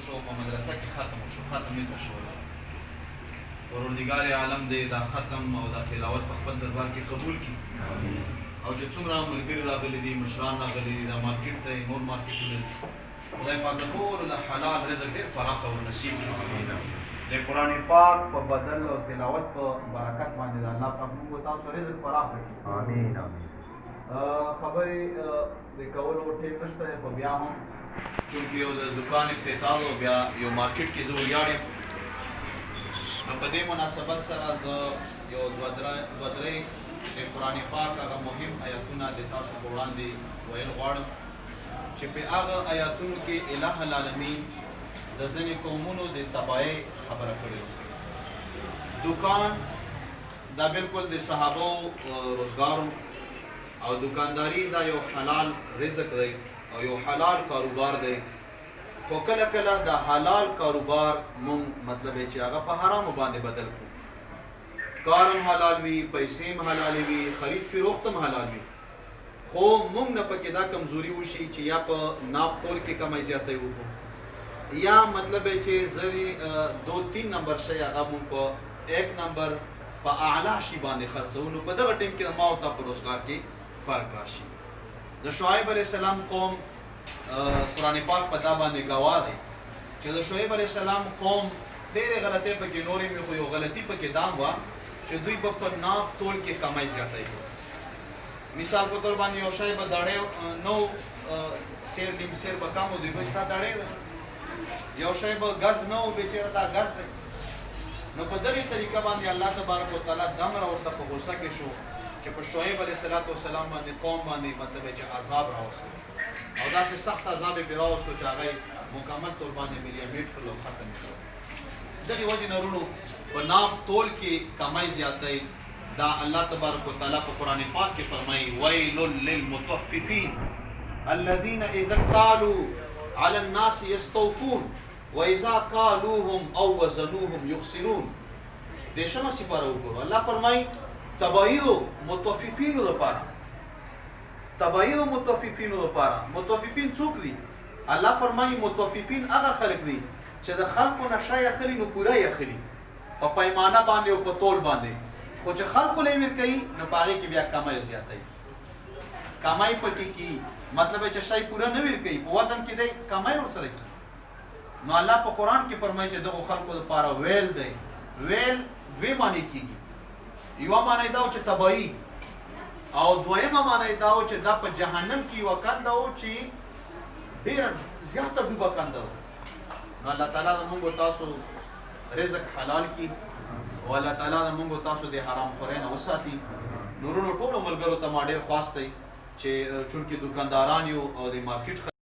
شو په مدرسه کې ختم شو ختم یې شو پروردګار عالم دې دا ختم او دا تلاوت په خپل دربار کې قبول کړي او چې څومره ملګري راغلي دي مشران راغلي دي دا مارکیټ ته نور مارکیټونه خدای پاک ټول له حلال رزق ډېر فراخ او نصیب کړي د قرآن پاک په بدل او تلاوت په برکت باندې الله پاک موږ تاسو رزق فراخ کړي امين امين خبرې د کولو ټیم نشته په بیا هم چونکې یو د دکان افتتاح او بیا یو مارکیټ کې زه ویاړ نو په دې مناسبت سره زه یو دوه درې د قرآن پاک هغه مهم آیاتونه د تاسو په وړاندې ویل غواړم چې په هغه آیاتونو کې الٰه العالمین د ځینې قومونو د تباهۍ خبره کړې دکان دا بالکل د صحابو روزګار او دکانداری دا یو حلال رزق دی او یو حلال کاروبار دی خو کله کله د حلال کاروبار مونږ مطلب چې هغه په حرامو باندې بدل کړو کارم حلال وي پیسې هم حلالې وي خرید فروخت هم حلال وي خو مونږ نه پکې دا کمزوري وشي چې یا په ناپ تول کې کمای زیاتی وکړو یا مطلب چې زری 2-3 نمبر شي هغه مونږ په 1 نمبر په اعلی شي باندې خرڅو نو په دغه ټیم کې ما او تا په روزګار کې فرق راشي د شعیب علیه السلام قوم قرآن پاک په دا باندې گواه دی چې د شعیب علیه السلام قوم ډېرې غلطۍ پکې نورې مې خو یو غلطي پکې دام وه چې دوی به په ناپ تول کې کمای زیاتی کړو مثال په طور باندې یو شی به داړی نو سیر نیم سیر به کم و دوی به چې دا داړی ده یو شی به ګز نه و بېچېره دا ګز دی نو په دغې طریقه باندې الله تبارک وتعالی دومره ورته په غوسه کې شو چې په شعیب علیه السلام باندې قوم باندې مطلب چې عذاب راوستو او داسې سخت عذاب یې پرې راوستو چې هغه یې مکمل طور باندې ملیمیټ کړل او ختم کړل دغې وجې نه وروڼو په ناپ تول کې کمای زیاتی دا الله تبارک وتعالی په قرآن پاک کې فرمایي ویل للمطففین الذین اذا اکتالوا علی الناس یستوفون واذا کالوهم او وزنوهم یخسرون دیشمه سپاره وګورو الله فرمایي تبعید مطففینو لپاره تبعید مطففینو لپاره مطففین څوک دي الله فرمایي مطففین هغه خلک دي چې د خلکو نه شی اخلي نو پوره یې اخلي په پیمانه باندې او په تول باندې خو چې خلکو له ور کوي نو په هغې کې بیا کمای زیاتی کمای پکې کی مطلب چې شی پوره نه ور کوي په وزن کې دی کمای ورسره کوي نو الله په قرآن کې فرمایي چې دغو خلکو لپاره ویل دی ویل دوی معنی کېږي یوه معنی دا و چې تباهي او دویمه معنی دا و چې دا په جهنم کې یوه کنده و چې ډېره زیاته ډوبه کنده و نو الله تعالی د موږ تاسو رزق حلال کړي او الله تعالی د موږ تاسو د حرام خورۍ نه وساتي نورونو ټولو ملګرو ته ما ډېر خواست دی چې چونکې دکانداران یو او د مارکیټ